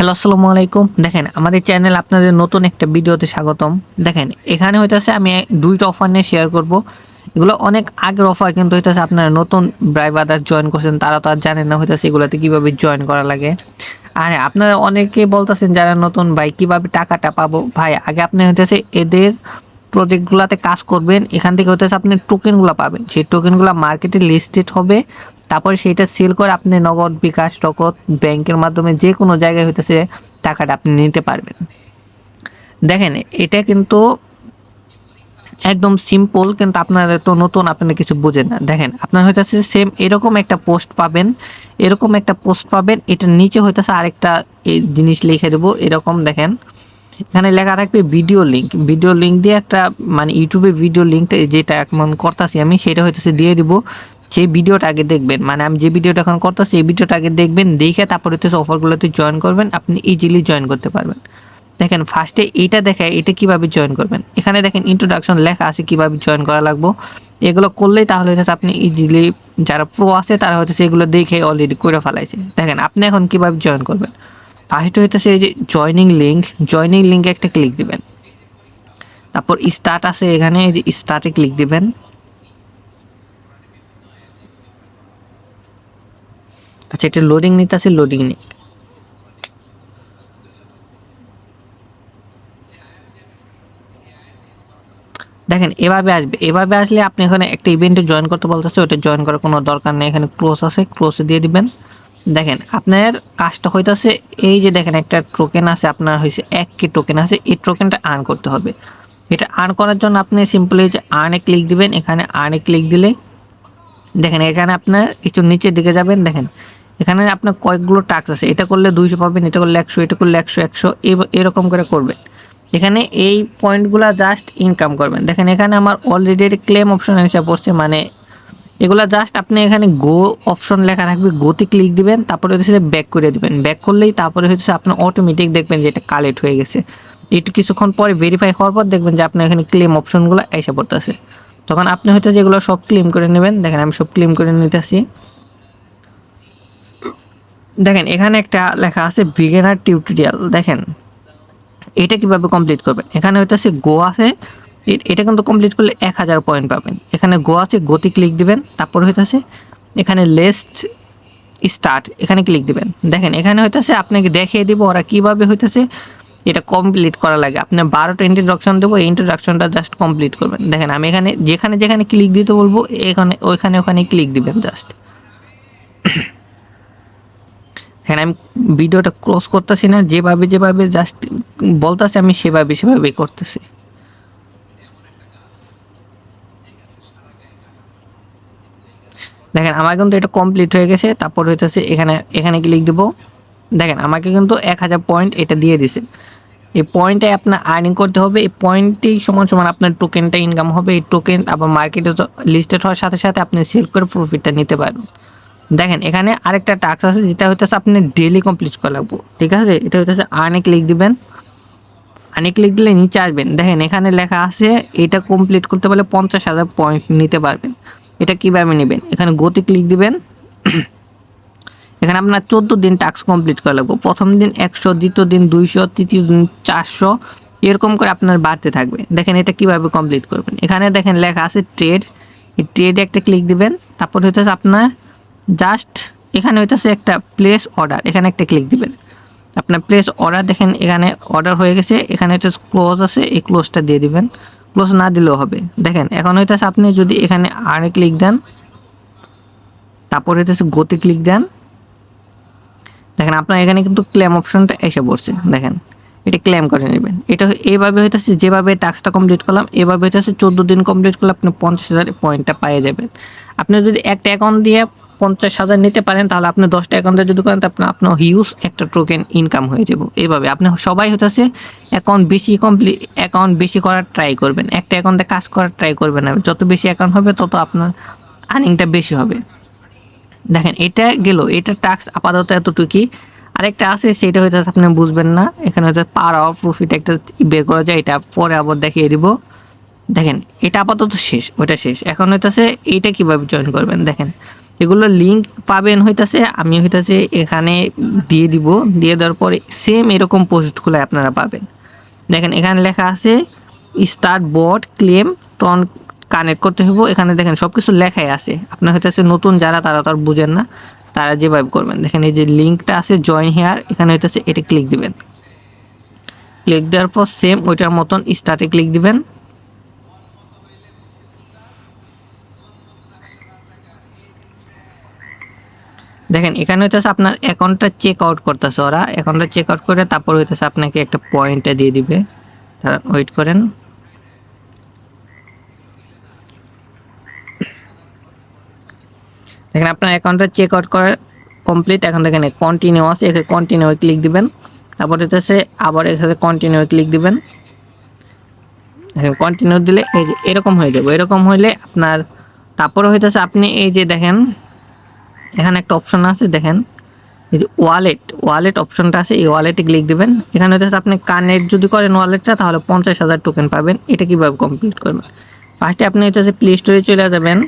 Hello, আসসালামু আলাইকুম। দেখেন আমাদের চ্যানেল আপনাদের নতুন একটা ভিডিওতে স্বাগতম। দেখেন এখানে হইতাছে আমি ২টা অফার নিয়ে শেয়ার করব। এগুলো অনেক আগের অফার, কিন্তু হইতাছে আপনারা নতুন ব্রাদার্স জয়েন করছেন, তারা তো আর জানেন না হইতাছে এগুলাতে কিভাবে জয়েন করা লাগে। আর হ্যাঁ, আপনারা অনেকে বলতেছেন যারা নতুন, ভাই কিভাবে টাকাটা পাবো? ভাই আগে আপনি হইতাছে এদের প্রজেক্টগুলাতে কাজ করবেন, এখান থেকে হইতাছে আপনি টোকেনগুলো পাবেন। সেই টোকেনগুলো মার্কেটে লিস্টেড হবে, তারপরে সেইটা সেল করে আপনি নগদ, বিকাশ, নগদ, ব্যাংকের মাধ্যমে যে কোনো জায়গায় হইতেছে টাকাটা আপনি নিতে পারবেন। দেখেন এটা কিন্তু একদম সিম্পল, কিন্তু আপনারা তো নতুন, আপনারা কিছু বুঝেন না। দেখেন আপনার হইতেছে সেম এরকম একটা পোস্ট পাবেন, এরকম একটা পোস্ট পাবেন, এটার নিচে হইতেছে আরেকটা এই জিনিস লিখে দেবো এরকম। দেখেন এখানে লেখা থাকবে ভিডিও লিঙ্ক। ভিডিও লিঙ্ক দিয়ে একটা মানে ইউটিউবে ভিডিও লিঙ্কটা যেটা এখন করতেছি আমি, সেটা হইতেছে দিয়ে দিব। সেই ভিডিওটা আগে দেখবেন, মানে আমি যে ভিডিওটা এখন করতেছি এই ভিডিওটা আগে দেখবেন, দেখে তারপর হইতেছে অফারগুলোতে জয়েন করবেন, আপনি ইজিলি জয়েন করতে পারবেন। দেখেন ফার্স্টে এইটা দেখায় এটা কিভাবে জয়েন করবেন। এখানে দেখেন ইন্ট্রোডাকশন লেখা আছে কিভাবে জয়েন করা লাগবে। এগুলো করলেই তাহলে হইতেছে আপনি ইজিলি, যারা প্রো আছে তারা হইতেছে এগুলো দেখে অলরেডি করে ফেলাইছে। দেখেন আপনি এখন কিভাবে জয়েন করবেন। ফার্স্ট হইতেছে এই যে জয়নিং লিঙ্কে একটা ক্লিক দিবেন, তারপর স্টার্ট আছে এখানে, এই যে স্টার্টে ক্লিক দিবেন। আচ্ছা, এটা লোডিং নিতে আছে, লোডিং নিক। দেখেন এভাবে আসবে, এভাবে আসলে আপনি এখানে একটা ইভেন্টে জয়েন করতে বলতেছে, ওটা জয়েন করার কোনো দরকার নেই। এখানে ক্লোজ আছে, ক্লোজে দিয়ে দিবেন। দেখেন আপনার কাজটা হইতাছে এই যে দেখেন একটা টোকেন আছে, আপনার হয়েছে 1K টোকেন আছে, এই টোকেনটা আর্ন করতে হবে। এটা আর্ন করার জন্য আপনি সিম্পলি যে আর্নে ক্লিক দিবেন। এখানে আর্নে ক্লিক দিলে দেখেন এখানে আপনার একটু নিচের দিকে যাবেন। দেখেন এখানে আপনার কয়েকগুলো টাস্ক আছে, এটা করলে 200 পাবেন, এটা করলে 100, এটা করলে 100 এরকম করে করবেন। এখানে এই পয়েন্টগুলো জাস্ট ইনকাম করবেন। দেখেন এখানে আমার অলরেডি ক্লেম অপশন এসে পড়ছে, মানে এগুলা জাস্ট আপনি এখানে গো অপশন লেখা থাকবে, গোতে ক্লিক দিবেন, তারপরে হচ্ছে ব্যাক করে দিবেন। ব্যাক করলেই তারপরে হচ্ছে আপনার অটোমেটিক দেখবেন যে এটা কালেক্ট হয়ে গেছে। একটু কিছুক্ষণ পরে ভেরিফাই হওয়ার পর দেখবেন যে আপনার এখানে ক্লেম অপশনগুলো এসে পড়তেছে। তখন আপনি হয়তো যেগুলো সব ক্লেম করে নেবেন। দেখেন আমি সব ক্লেম করে নিতেছি। দেখেন এখানে একটা লেখা আছে বিগিনার টিউটোরিয়াল। দেখেন এটা কিভাবে কমপ্লিট করবেন। এখানে হইতেছে গো আছে, এটা কিন্তু কমপ্লিট করলে 1000 পয়েন্ট পাবেন। এখানে গো আছে, গোতে ক্লিক দিবেন, তারপর হইতেছে এখানে লেস্ট স্টার্ট, এখানে ক্লিক দিবেন। দেখেন এখানে হইতেছে আপনাকে দেখিয়ে দিব ওরা কিভাবে হইতেছে এটা কমপ্লিট করা লাগে। আপনার 12টা ইন্ট্রোডাকশন দেবো, এই ইন্ট্রোডাকশনটা জাস্ট কমপ্লিট করবেন। দেখেন আমি এখানে যেখানে যেখানে ক্লিক দিতে বলবো এখানে ওখানে ক্লিক দিবেন জাস্ট। হ্যাঁ, আমি ভিডিওটা ক্লোজ করতেছি না, যেভাবে জাস্ট বলতেছি আমি সেভাবেই করতেছি। দেখেন আমার কিন্তু এটা কমপ্লিট হয়ে গেছে। তারপর হইতেছে এখানে ক্লিক দেবো। দেখেন আমাকে কিন্তু 1000 পয়েন্ট এটা দিয়ে দিছে। এই পয়েন্টে আপনার আর্নিং করতে হবে, এই পয়েন্টেই সমান সমান আপনার টোকেনটা ইনকাম হবে। এই টোকেন আবার মার্কেটে লিস্টেড হওয়ার সাথে সাথে আপনি সেল করে প্রফিটটা নিতে পারবেন। দেখেন এখানে আরেকটা টাস্ক আছে, যেটা হইতেছে আপনি ডেইলি কমপ্লিট করা লাগবে। ঠিক আছে, এটা হইতেছে আর্নে ক্লিক দিবেন। আর্নে ক্লিক দিলে নিচে আসবেন। দেখেন এখানে লেখা আছে এটা কমপ্লিট করতে পারলে 50,000 পয়েন্ট নিতে পারবেন। এটা কিভাবে নেবেন, এখানে গোতে ক্লিক দিবেন। এখানে আপনার 14 দিন টাস্ক কমপ্লিট করা লাগবে। প্রথম দিন 100, দ্বিতীয় দিন 200, তৃতীয় দিন 400, এরকম করে আপনার বাড়তে থাকবে। দেখেন এটা কিভাবে কমপ্লিট করবেন। এখানে দেখেন লেখা আছে ট্রেড, এই ট্রেডে একটা ক্লিক দিবেন। তারপর হইতেছে আপনার জাস্ট এখানে হইতেছে একটা প্লেস অর্ডার, এখানে একটা ক্লিক দিবেন। আপনার প্লেস অর্ডার, দেখেন এখানে অর্ডার হয়ে গেছে। এখানে হচ্ছে ক্লোজ আছে, এই ক্লোজটা দিয়ে দিবেন। ক্লোজ না দিলেও হবে। দেখেন এখন হইতেছে আপনি যদি এখানে আরে ক্লিক দেন, তারপর হইতেছে গোতে ক্লিক দেন। দেখেন আপনার এখানে কিন্তু ক্লেম অপশনটা এসে পড়ছে। দেখেন এটা ক্লেম করে নেবেন। এটা এইভাবে হইতেছে, যেভাবে টাস্কটা কমপ্লিট করলাম এভাবে হইতেছে 14 দিন কমপ্লিট করলে আপনি 50,000 পয়েন্টটা পেয়ে যাবেন। আপনি যদি একটা অ্যাকাউন্ট দিয়ে 50,000 নিতে পারেন, তাহলে আপনি 10টা অ্যাকাউন্টে যদি করেন, তাহলে আপনার হিউজ একটা টোকেন ইনকাম হয়ে যাব। এইভাবে আপনি সবাই হইতেছে অ্যাকাউন্ট বেশি করার ট্রাই করবেন। একটা অ্যাকাউন্টে কাজ করার ট্রাই করবেন না, যত বেশি অ্যাকাউন্ট হবে তত আপনার আর্নিংটা বেশি হবে। দেখেন এটা গেল, এটা টাস্ক আপাতত এতটুকুই। আরেকটা আছে, সেটা হয়তো আপনি বুঝবেন না। এখানে হচ্ছে পার আওয়ার প্রফিট একটা বের করা যায়, এটা পরে আবার দেখিয়ে দিব। দেখেন এটা আপাতত শেষ, ওইটা শেষ। এখন হইতেছে এইটা কিভাবে জয়েন করবেন। দেখেন এগুলো লিঙ্ক পাবেন হইতাছে আমি হইতাছে এখানে দিয়ে দিব, দিয়ে দেওয়ার পরে সেম এরকম পোস্টগুলো আপনারা পাবেন। দেখেন এখানে লেখা আছে স্টার্ট বট ক্লেম টন কানেক্ট করতে হইব, এখানে দেখেন সব কিছু লেখাই আছে। আপনার হইতেছে নতুন যারা তারা তো আর বুঝেন না, তারা যেভাবে করবেন দেখেন এই যে লিঙ্কটা আছে জয়েন হেয়ার, এখানে হইতেছে এটা ক্লিক দিবেন। ক্লিক দেওয়ার পর সেম ওইটার মতন স্টার্টে ক্লিক দিবেন। দেখেন এখানে হইতেছে আপনার অ্যাকাউন্টটা চেক আউট করতেছে ওরা, অ্যাকাউন্টটা চেক আউট করে তারপর হইতেছে আপনাকে একটা পয়েন্টটা দিয়ে দিবে, তারা ওয়েট করেন। দেখেন আপনার অ্যাকাউন্টটা চেক আউট করা কমপ্লিট। এখন দেখেন কন্টিনিউ আছে, এখানে কন্টিনিউ ক্লিক দিবেন, তারপর হইতেছে আবার এখানে কন্টিনিউ ক্লিক দিবেন। কন্টিনিউ দিলে এই যে এরকম হয়ে যাবে, এরকম হইলে আপনার তারপরে হইতেছে আপনি এই যে দেখেন এখানে একটা অপশন আছে, দেখেন এই যে ওয়ালেট অপশনটা আছে, এই ওয়ালেটে ক্লিক দিবেন। এখানে হচ্ছে আপনি কানেক্ট যদি করেন ওয়ালেটটা তাহলে 50,000 টোকেন পাবেন। এটা কীভাবে কমপ্লিট করবেন, ফার্স্টে আপনি হচ্ছে প্লে স্টোরে চলে যাবেন,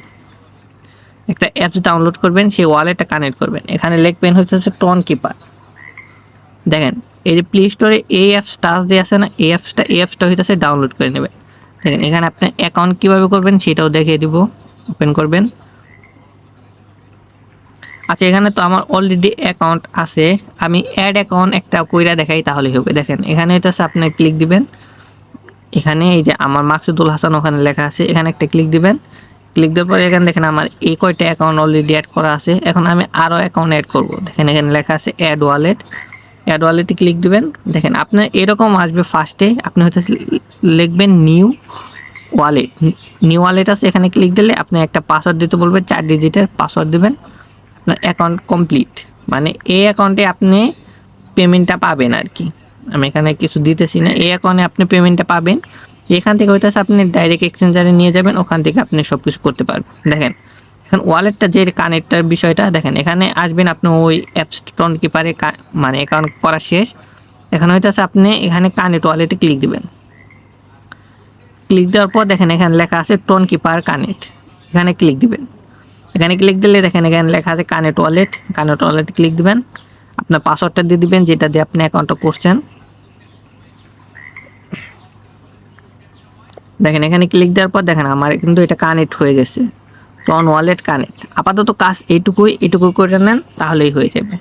একটা অ্যাপস ডাউনলোড করবেন, সেই ওয়ালেটটা কানেক্ট করবেন। এখানে লিখবেন হচ্ছে টন কিপার। দেখেন এই যে প্লে স্টোরে এই অ্যাপসটা যে আছে না, এই অ্যাপসটা হইতেছে ডাউনলোড করে নেবেন। দেখেন এখানে আপনি অ্যাকাউন্ট কীভাবে করবেন সেটাও দেখিয়ে দিব, ওপেন করবেন। আচ্ছা এখানে তো আমার অলরেডি অ্যাকাউন্ট আছে, আমি অ্যাড অ্যাকাউন্ট একটা কইরা দেখাই তাহলেই হবে। দেখেন এখানে হইতেছে আপনি ক্লিক দিবেন, এখানে এই যে আমার মাকসুদুল হাসান ওখানে লেখা আছে, এখানে একটা ক্লিক দিবেন। ক্লিক দেওয়ার পরে এখানে দেখেন আমার এই কয়টা অ্যাকাউন্ট অলরেডি অ্যাড করা আছে, এখন আমি আরও অ্যাকাউন্ট অ্যাড করব। দেখেন এখানে লেখা আছে অ্যাড ওয়ালেটে ক্লিক দিবেন। দেখেন আপনার এরকম আসবে, ফার্স্টে আপনি হয়তো লিখবেন নিউ ওয়ালেট আছে, এখানে ক্লিক দিলে আপনি একটা পাসওয়ার্ড দিতে বলবেন, 4 ডিজিটের পাসওয়ার্ড দিবেন। আপনার অ্যাকাউন্ট কমপ্লিট, মানে এই অ্যাকাউন্টে আপনি পেমেন্টটা পাবেন আর কি। আমি এখানে কিছু দিতেছি না, এই অ্যাকাউন্টে আপনি পেমেন্টটা পাবেন। এখান থেকে হইতেছে আপনি ডাইরেক্ট এক্সচেঞ্জারে নিয়ে যাবেন, ওখান থেকে আপনি সব কিছু করতে পারবেন। দেখেন এখন ওয়ালেটটা যে কানেক্টার বিষয়টা, দেখেন এখানে আসবেন আপনি ওই অ্যাপস টন কিপারে মানে অ্যাকাউন্ট করা শেষ। এখানে হইতেছে আপনি এখানে কানেক্ট ওয়ালেটে ক্লিক দিবেন। ক্লিক দেওয়ার পর দেখেন এখানে লেখা আছে টন কিপার কানেক্ট, এখানে ক্লিক দিবেন। এখানে ক্লিক দিলে দেখেন এখানে লেখা আছে কানেক্ট ওয়ালেট ক্লিক দিবেন। আপনার পাসওয়ার্ডটা দিয়ে দিবেন যেটা দিয়ে আপনি অ্যাকাউন্টটা করছেন। দেখেন এখানে ক্লিক দেওয়ার পর দেখেন আমার কিন্তু এটা কানেক্ট হয়ে গেছে, টন ওয়ালেট কানেক্ট। আপাতত কাজ এইটুকুই করে নেন তাহলেই হয়ে যাবে।